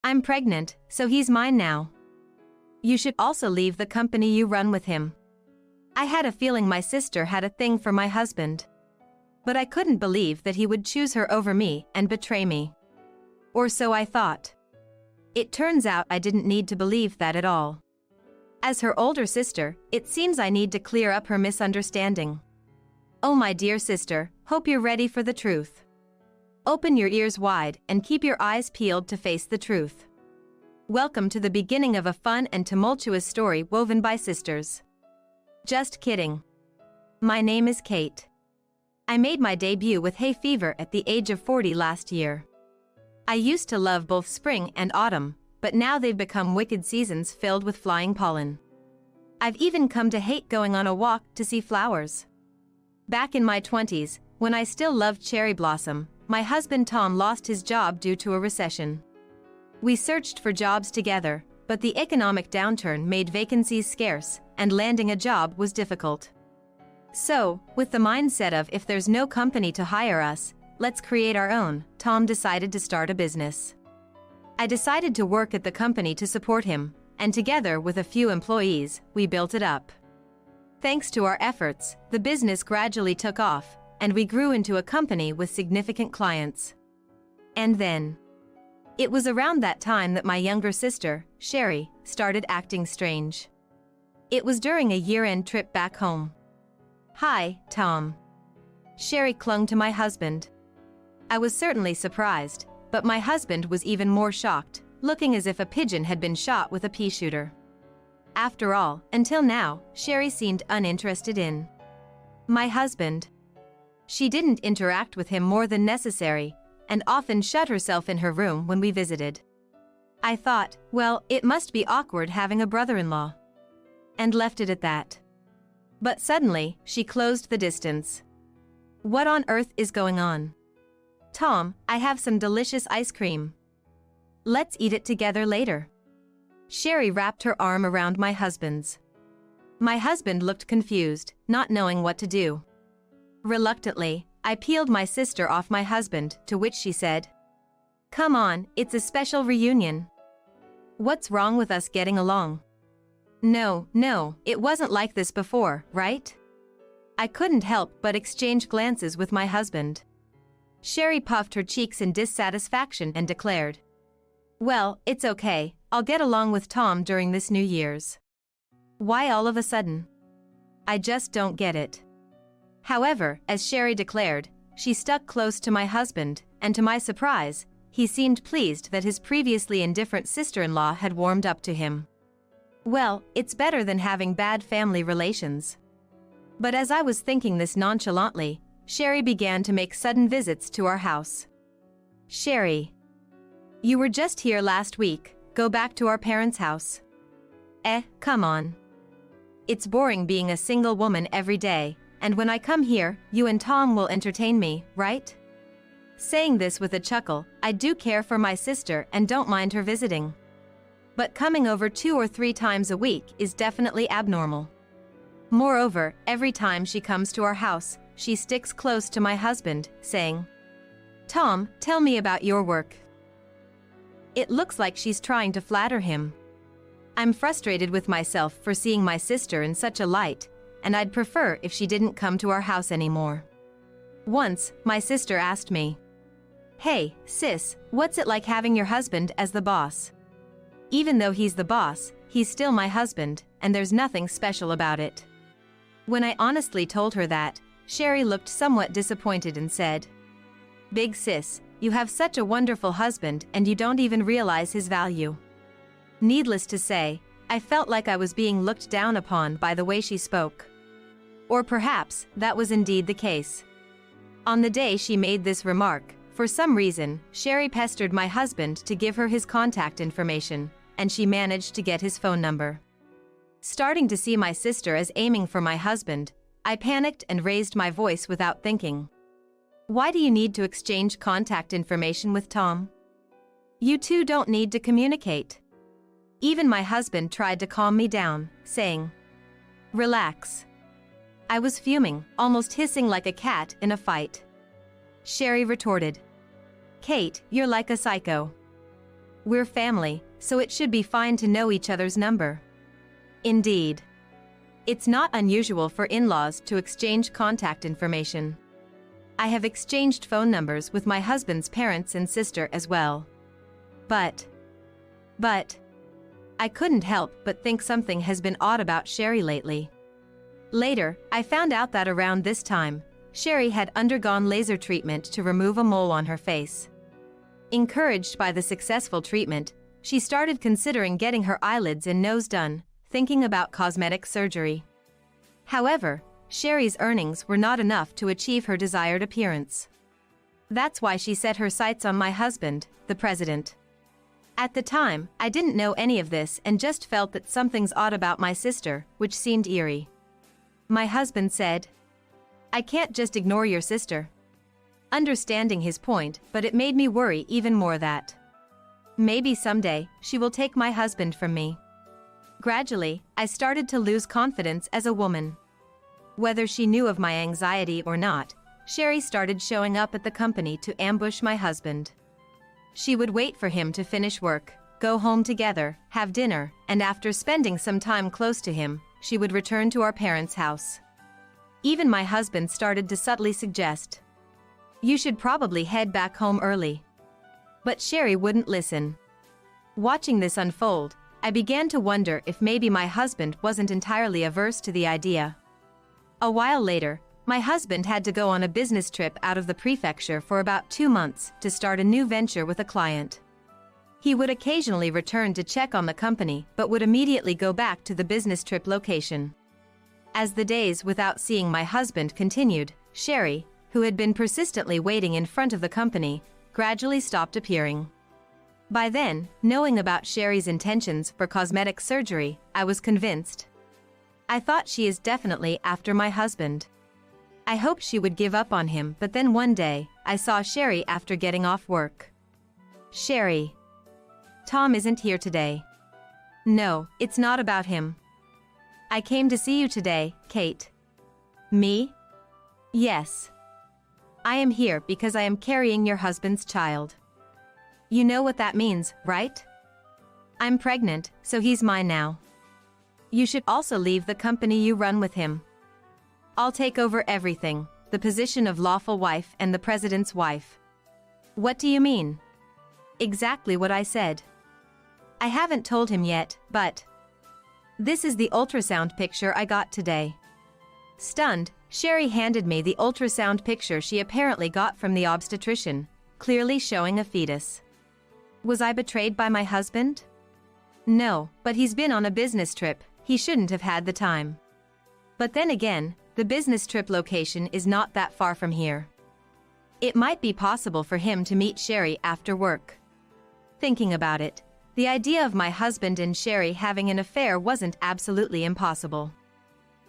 I'm pregnant, so he's mine now. You should also leave the company you run with him. I had a feeling my sister had a thing for my husband. But I couldn't believe that he would choose her over me and betray me. Or so I thought. It turns out I didn't need to believe that at all. As her older sister, it seems I need to clear up her misunderstanding. Oh my dear sister, hope you're ready for the truth. Open your ears wide and keep your eyes peeled to face the truth. Welcome to the beginning of a fun and tumultuous story woven by sisters. Just kidding. My name is Kate. I made my debut with hay fever at the age of 40 last year. I used to love both spring and autumn, but now they've become wicked seasons filled with flying pollen. I've even come to hate going on a walk to see flowers. Back in my 20s, when I still loved cherry blossom, my husband Tom lost his job due to a recession. We searched for jobs together, but the economic downturn made vacancies scarce, and landing a job was difficult. So, with the mindset of if there's no company to hire us, let's create our own, Tom decided to start a business. I decided to work at the company to support him, and together with a few employees, we built it up. Thanks to our efforts, the business gradually took off, and we grew into a company with significant clients. And then, it was around that time that my younger sister, Sherry, started acting strange. It was during a year-end trip back home. "Hi, Tom." Sherry clung to my husband. I was certainly surprised, but my husband was even more shocked, looking as if a pigeon had been shot with a pea shooter. After all, until now, Sherry seemed uninterested in my husband. She didn't interact with him more than necessary, and often shut herself in her room when we visited. I thought, well, it must be awkward having a brother-in-law. And left it at that. But suddenly, she closed the distance. "What on earth is going on? Tom, I have some delicious ice cream. Let's eat it together later." Sherry wrapped her arm around my husband's. My husband looked confused, not knowing what to do. Reluctantly, I peeled my sister off my husband, to which she said, "Come on, it's a special reunion. What's wrong with us getting along? No, it wasn't like this before, right?" I couldn't help but exchange glances with my husband. Sherry puffed her cheeks in dissatisfaction and declared, "Well, it's okay, I'll get along with Tom during this New Year's." Why all of a sudden? I just don't get it. However, as Sherry declared, she stuck close to my husband, and to my surprise, he seemed pleased that his previously indifferent sister-in-law had warmed up to him. Well, it's better than having bad family relations. But as I was thinking this nonchalantly, Sherry began to make sudden visits to our house. "Sherry, you were just here last week, go back to our parents' house." Come on. It's boring being a single woman every day, and when I come here, you and Tom will entertain me, right? Saying this with a chuckle, I do care for my sister and don't mind her visiting. But coming over 2 or 3 times a week is definitely abnormal. Moreover, every time she comes to our house, she sticks close to my husband, saying, "Tom, tell me about your work." It looks like she's trying to flatter him. I'm frustrated with myself for seeing my sister in such a light, and I'd prefer if she didn't come to our house anymore. Once, my sister asked me, "Hey, sis, what's it like having your husband as the boss?" Even though he's the boss, he's still my husband, and there's nothing special about it. When I honestly told her that, Sherry looked somewhat disappointed and said, "Big sis, you have such a wonderful husband and you don't even realize his value." Needless to say, I felt like I was being looked down upon by the way she spoke. Or perhaps, that was indeed the case. On the day she made this remark, for some reason, Sherry pestered my husband to give her his contact information, and she managed to get his phone number. Starting to see my sister as aiming for my husband, I panicked and raised my voice without thinking. "Why do you need to exchange contact information with Tom? You two don't need to communicate." Even my husband tried to calm me down, saying, "Relax." I was fuming, almost hissing like a cat in a fight. Sherry retorted, "Kate, you're like a psycho. We're family, so it should be fine to know each other's number. Indeed. It's not unusual for in-laws to exchange contact information. I have exchanged phone numbers with my husband's parents and sister as well. But, I couldn't help but think something has been odd about Sherry lately. Later, I found out that around this time, Sherry had undergone laser treatment to remove a mole on her face. Encouraged by the successful treatment, she started considering getting her eyelids and nose done, thinking about cosmetic surgery. However, Sherry's earnings were not enough to achieve her desired appearance. That's why she set her sights on my husband, the president. At the time, I didn't know any of this and just felt that something's odd about my sister, which seemed eerie. My husband said, "I can't just ignore your sister." Understanding his point, but it made me worry even more that maybe someday she will take my husband from me. Gradually, I started to lose confidence as a woman. Whether she knew of my anxiety or not, Sherry started showing up at the company to ambush my husband. She would wait for him to finish work, go home together, have dinner, and after spending some time close to him, she would return to our parents' house. Even my husband started to subtly suggest, "You should probably head back home early." But Sherry wouldn't listen. Watching this unfold, I began to wonder if maybe my husband wasn't entirely averse to the idea. A while later, my husband had to go on a business trip out of the prefecture for about 2 months to start a new venture with a client. He would occasionally return to check on the company but would immediately go back to the business trip location. As the days without seeing my husband continued, Sherry, who had been persistently waiting in front of the company, gradually stopped appearing. By then, knowing about Sherry's intentions for cosmetic surgery, I was convinced. I thought she is definitely after my husband. I hoped she would give up on him, but then one day, I saw Sherry after getting off work. "Sherry. Tom isn't here today." "No, it's not about him. I came to see you today, Kate." "Me?" "Yes. I am here because I am carrying your husband's child. You know what that means, right? I'm pregnant, so he's mine now. You should also leave the company you run with him. I'll take over everything, the position of lawful wife and the president's wife." "What do you mean?" "Exactly what I said. I haven't told him yet, but this is the ultrasound picture I got today." Stunned, Sherry handed me the ultrasound picture she apparently got from the obstetrician, clearly showing a fetus. Was I betrayed by my husband? No, but he's been on a business trip, he shouldn't have had the time. But then again, the business trip location is not that far from here. It might be possible for him to meet Sherry after work. Thinking about it, the idea of my husband and Sherry having an affair wasn't absolutely impossible.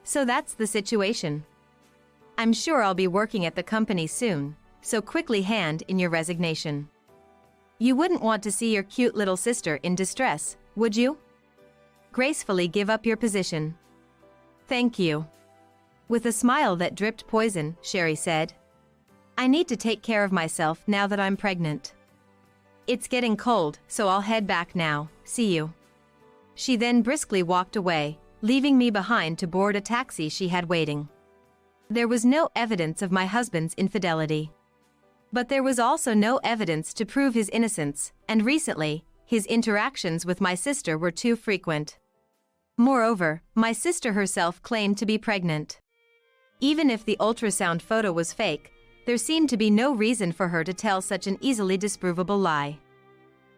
So that's the situation. I'm sure I'll be working at the company soon, so quickly hand in your resignation. You wouldn't want to see your cute little sister in distress, would you? Gracefully give up your position. Thank you. With a smile that dripped poison, Sherry said, "I need to take care of myself now that I'm pregnant. It's getting cold, so I'll head back now, see you." She then briskly walked away, leaving me behind to board a taxi she had waiting. There was no evidence of my husband's infidelity. But there was also no evidence to prove his innocence, and recently, his interactions with my sister were too frequent. Moreover, my sister herself claimed to be pregnant. Even if the ultrasound photo was fake, there seemed to be no reason for her to tell such an easily disprovable lie.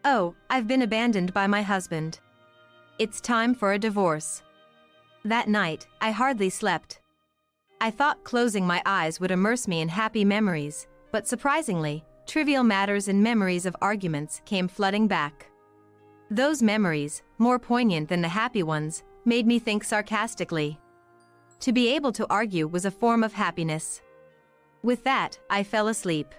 Oh, I've been abandoned by my husband. It's time for a divorce. That night, I hardly slept. I thought closing my eyes would immerse me in happy memories, but surprisingly, trivial matters and memories of arguments came flooding back. Those memories, more poignant than the happy ones, made me think sarcastically. To be able to argue was a form of happiness. With that, I fell asleep.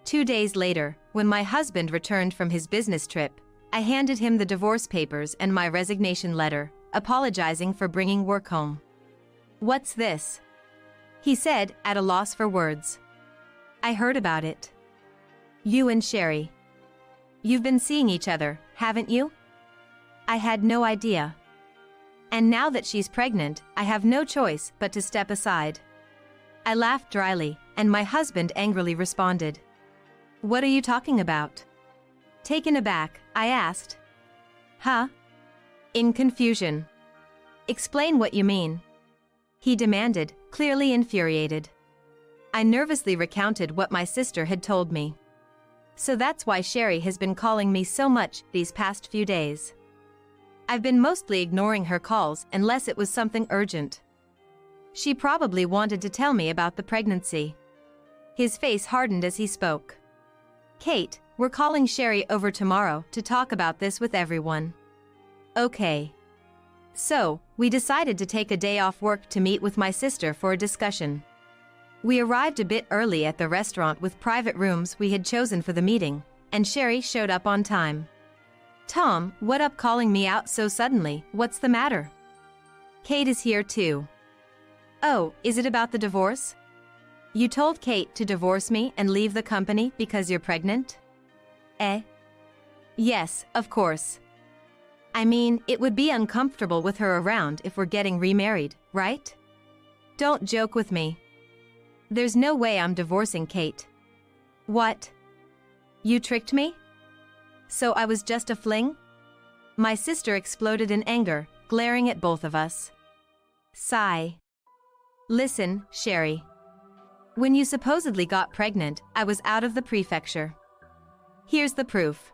2 days later, when my husband returned from his business trip, I handed him the divorce papers and my resignation letter, apologizing for bringing work home. "What's this?" he said, at a loss for words. "I heard about it. You and Sherry. You've been seeing each other, haven't you? I had no idea. And now that she's pregnant, I have no choice but to step aside. I laughed dryly, and my husband angrily responded. What are you talking about? Taken aback, I asked. Huh? In confusion. Explain what you mean. He demanded, clearly infuriated. I nervously recounted what my sister had told me. So that's why Sherry has been calling me so much these past few days. I've been mostly ignoring her calls unless it was something urgent. She probably wanted to tell me about the pregnancy. His face hardened as he spoke. Kate, we're calling Sherry over tomorrow to talk about this with everyone. Okay. So, we decided to take a day off work to meet with my sister for a discussion. We arrived a bit early at the restaurant with private rooms we had chosen for the meeting, and Sherry showed up on time. Tom, what up calling me out so suddenly, what's the matter? Kate is here too. Oh, is it about the divorce? You told Kate to divorce me and leave the company because you're pregnant? Yes, of course. I mean, it would be uncomfortable with her around if we're getting remarried, right? Don't joke with me. There's no way I'm divorcing Kate. What? You tricked me? So I was just a fling? My sister exploded in anger, glaring at both of us. Sigh. Listen, Sherry. When you supposedly got pregnant, I was out of the prefecture. Here's the proof.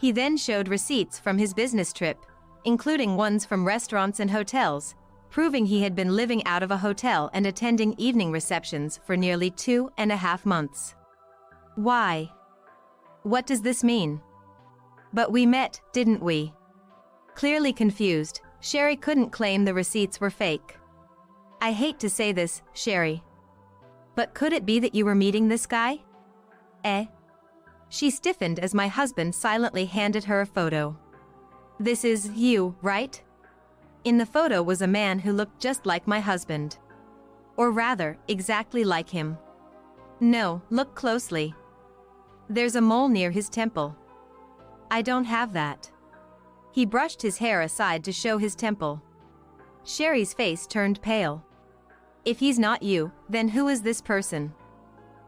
He then showed receipts from his business trip, including ones from restaurants and hotels, proving he had been living out of a hotel and attending evening receptions for nearly 2.5 months. Why? What does this mean? But we met, didn't we? Clearly confused, Sherry couldn't claim the receipts were fake. I hate to say this, Sherry. But could it be that you were meeting this guy? She stiffened as my husband silently handed her a photo. This is you, right? In the photo was a man who looked just like my husband. Or rather, exactly like him. No, look closely. There's a mole near his temple. I don't have that. He brushed his hair aside to show his temple. Sherry's face turned pale. If he's not you, then who is this person?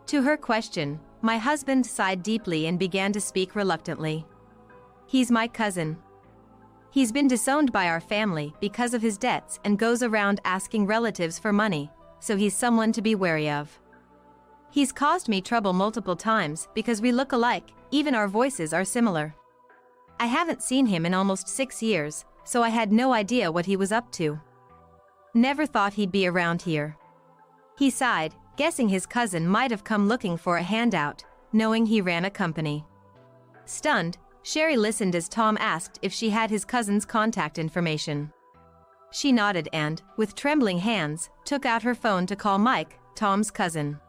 To her question, my husband sighed deeply and began to speak reluctantly. He's my cousin. He's been disowned by our family because of his debts and goes around asking relatives for money, so he's someone to be wary of. He's caused me trouble multiple times because we look alike, even our voices are similar. I haven't seen him in almost 6 years, so I had no idea what he was up to. Never thought he'd be around here. He sighed, guessing his cousin might have come looking for a handout, knowing he ran a company. Stunned, Sherry listened as Tom asked if she had his cousin's contact information. She nodded and, with trembling hands, took out her phone to call Mike, Tom's cousin.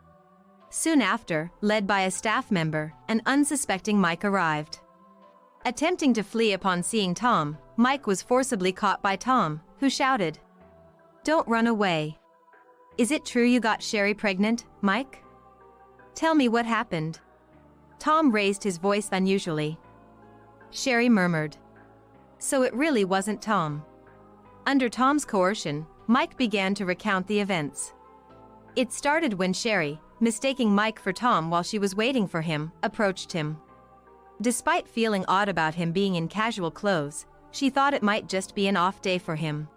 Soon after, led by a staff member, an unsuspecting Mike arrived. Attempting to flee upon seeing Tom, Mike was forcibly caught by Tom, who shouted, "Don't run away. Is it true you got Sherry pregnant, Mike? Tell me what happened." Tom raised his voice unusually. Sherry murmured. So it really wasn't Tom. Under Tom's coercion, Mike began to recount the events. It started when Sherry, mistaking Mike for Tom while she was waiting for him, approached him. Despite feeling odd about him being in casual clothes, she thought it might just be an off day for him.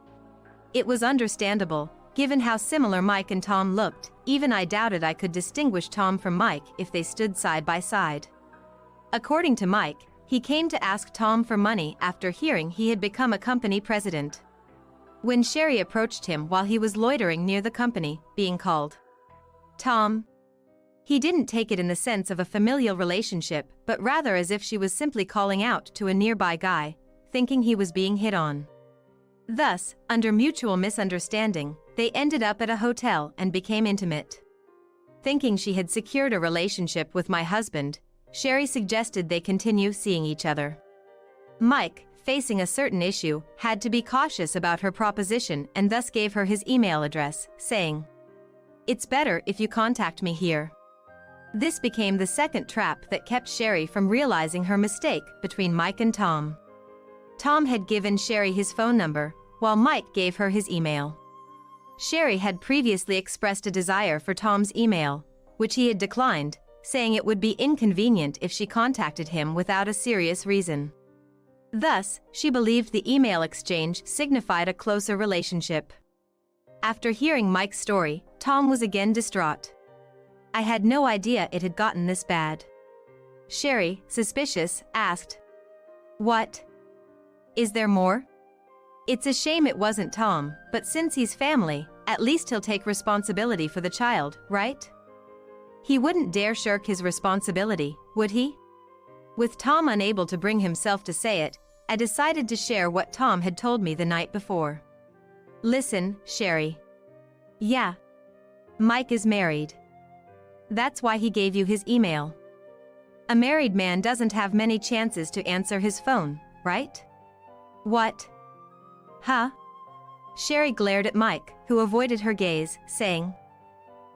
It was understandable, given how similar Mike and Tom looked. Even I doubted I could distinguish Tom from Mike if they stood side by side. According to Mike, he came to ask Tom for money after hearing he had become a company president. When Sherry approached him while he was loitering near the company, being called Tom, he didn't take it in the sense of a familial relationship, but rather as if she was simply calling out to a nearby guy, thinking he was being hit on. Thus, under mutual misunderstanding, they ended up at a hotel and became intimate. Thinking she had secured a relationship with my husband, Sherry suggested they continue seeing each other. Mike, facing a certain issue, had to be cautious about her proposition and thus gave her his email address, saying, "It's better if you contact me here." This became the second trap that kept Sherry from realizing her mistake between Mike and Tom. Tom had given Sherry his phone number, while Mike gave her his email. Sherry had previously expressed a desire for Tom's email, which he had declined, saying it would be inconvenient if she contacted him without a serious reason. Thus, she believed the email exchange signified a closer relationship. After hearing Mike's story, Tom was again distraught. "I had no idea it had gotten this bad." Sherry, suspicious, asked, "What? Is there more?" "It's a shame it wasn't Tom, but since he's family, at least he'll take responsibility for the child, right? He wouldn't dare shirk his responsibility, would he?" With Tom unable to bring himself to say it, I decided to share what Tom had told me the night before. "Listen, Sherry. Yeah. Mike is married. That's why he gave you his email. A married man doesn't have many chances to answer his phone, right?" "What? Huh?" Sherry glared at Mike, who avoided her gaze, saying,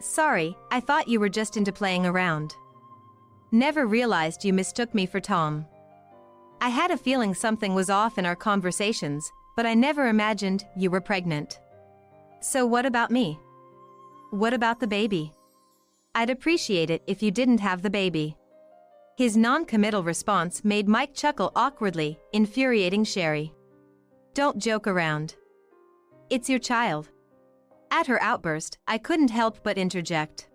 "Sorry, I thought you were just into playing around. Never realized you mistook me for Tom. I had a feeling something was off in our conversations, but I never imagined you were pregnant. So what about me? What about the baby? I'd appreciate it if you didn't have the baby." His non-committal response made Mike chuckle awkwardly, infuriating Sherry. "Don't joke around. It's your child." At her outburst, I couldn't help but interject.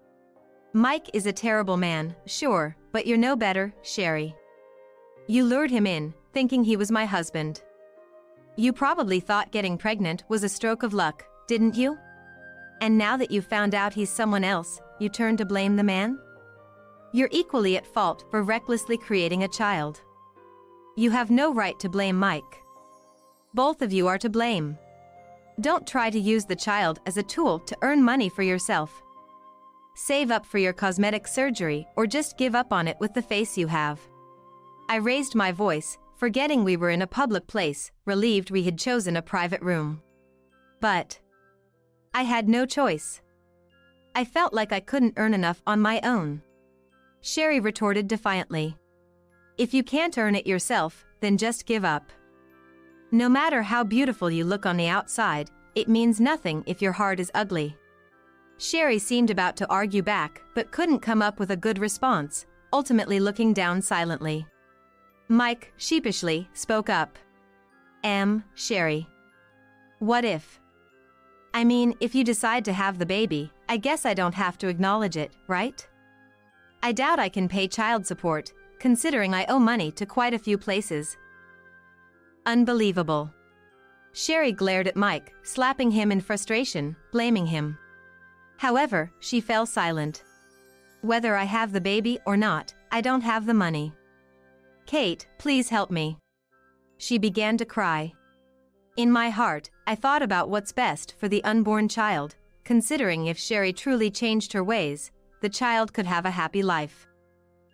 "Mike is a terrible man, sure, but you're no better, Sherry. You lured him in, thinking he was my husband. You probably thought getting pregnant was a stroke of luck, didn't you? And now that you've found out he's someone else, you turn to blame the man? You're equally at fault for recklessly creating a child. You have no right to blame Mike. Both of you are to blame. Don't try to use the child as a tool to earn money for yourself. Save up for your cosmetic surgery or just give up on it with the face you have." I raised my voice, forgetting we were in a public place, relieved we had chosen a private room. But I had no choice. I felt like I couldn't earn enough on my own. Sherry retorted defiantly. "If you can't earn it yourself, then just give up. No matter how beautiful you look on the outside, it means nothing if your heart is ugly." Sherry seemed about to argue back, but couldn't come up with a good response, ultimately looking down silently. Mike, sheepishly, spoke up. Sherry. What if? I mean, if you decide to have the baby, I guess I don't have to acknowledge it, right? I doubt I can pay child support, considering I owe money to quite a few places." "Unbelievable." Sherry glared at Mike, slapping him in frustration, blaming him. However, she fell silent. "Whether I have the baby or not, I don't have the money. Kate, please help me." She began to cry. In my heart, I thought about what's best for the unborn child, considering if Sherry truly changed her ways, the child could have a happy life.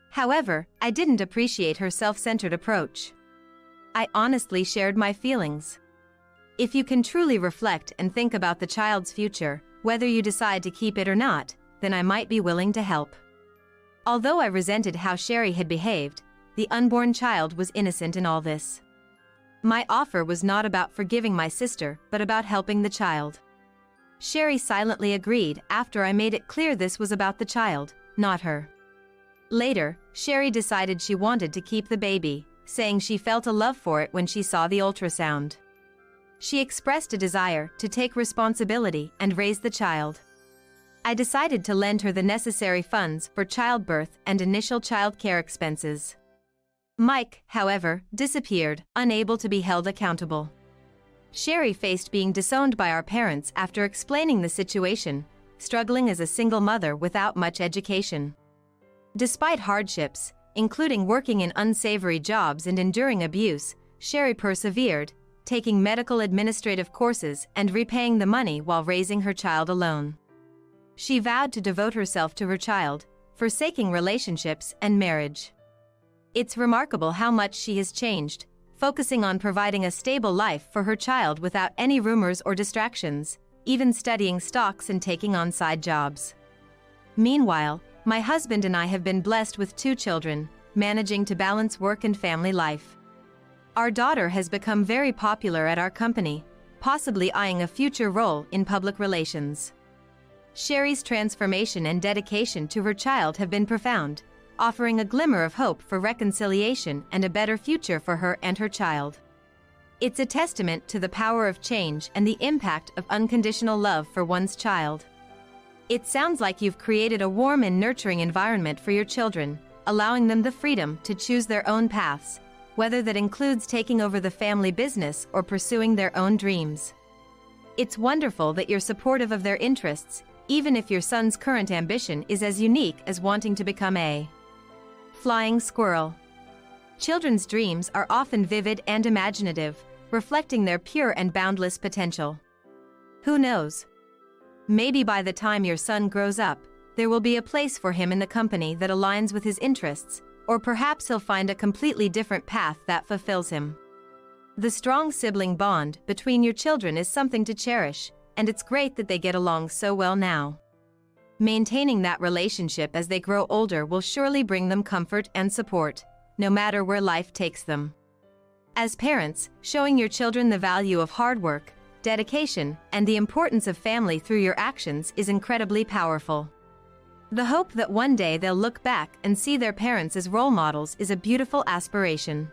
However, I didn't appreciate her self-centered approach. I honestly shared my feelings. If you can truly reflect and think about the child's future, whether you decide to keep it or not, then I might be willing to help. Although I resented how Sherry had behaved, the unborn child was innocent in all this. My offer was not about forgiving my sister, but about helping the child. Sherry silently agreed after I made it clear this was about the child, not her. Later, Sherry decided she wanted to keep the baby, saying she felt a love for it when she saw the ultrasound. She expressed a desire to take responsibility and raise the child. I decided to lend her the necessary funds for childbirth and initial child care expenses. Mike, however, disappeared, unable to be held accountable. Sherry faced being disowned by our parents after explaining the situation, struggling as a single mother without much education. Despite hardships, including working in unsavory jobs and enduring abuse, Sherry persevered, taking medical administrative courses and repaying the money while raising her child alone. She vowed to devote herself to her child, forsaking relationships and marriage. It's remarkable how much she has changed, focusing on providing a stable life for her child without any rumors or distractions, even studying stocks and taking on side jobs. Meanwhile, My husband and I have been blessed with 2 children, managing to balance work and family life. Our daughter has become very popular at our company, possibly eyeing a future role in public relations. Sherry's transformation and dedication to her child have been profound, offering a glimmer of hope for reconciliation and a better future for her and her child. It's a testament to the power of change and the impact of unconditional love for one's child. It sounds like you've created a warm and nurturing environment for your children, allowing them the freedom to choose their own paths, whether that includes taking over the family business or pursuing their own dreams. It's wonderful that you're supportive of their interests, even if your son's current ambition is as unique as wanting to become a flying squirrel. Children's dreams are often vivid and imaginative, reflecting their pure and boundless potential. Who knows? Maybe by the time your son grows up, there will be a place for him in the company that aligns with his interests, or perhaps he'll find a completely different path that fulfills him. The strong sibling bond between your children is something to cherish, and it's great that they get along so well now. Maintaining that relationship as they grow older will surely bring them comfort and support, no matter where life takes them. As parents, showing your children the value of hard work, dedication, and the importance of family through your actions is incredibly powerful. The hope that one day they'll look back and see their parents as role models is a beautiful aspiration.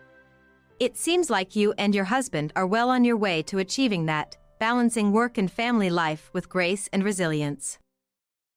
It seems like you and your husband are well on your way to achieving that, balancing work and family life with grace and resilience.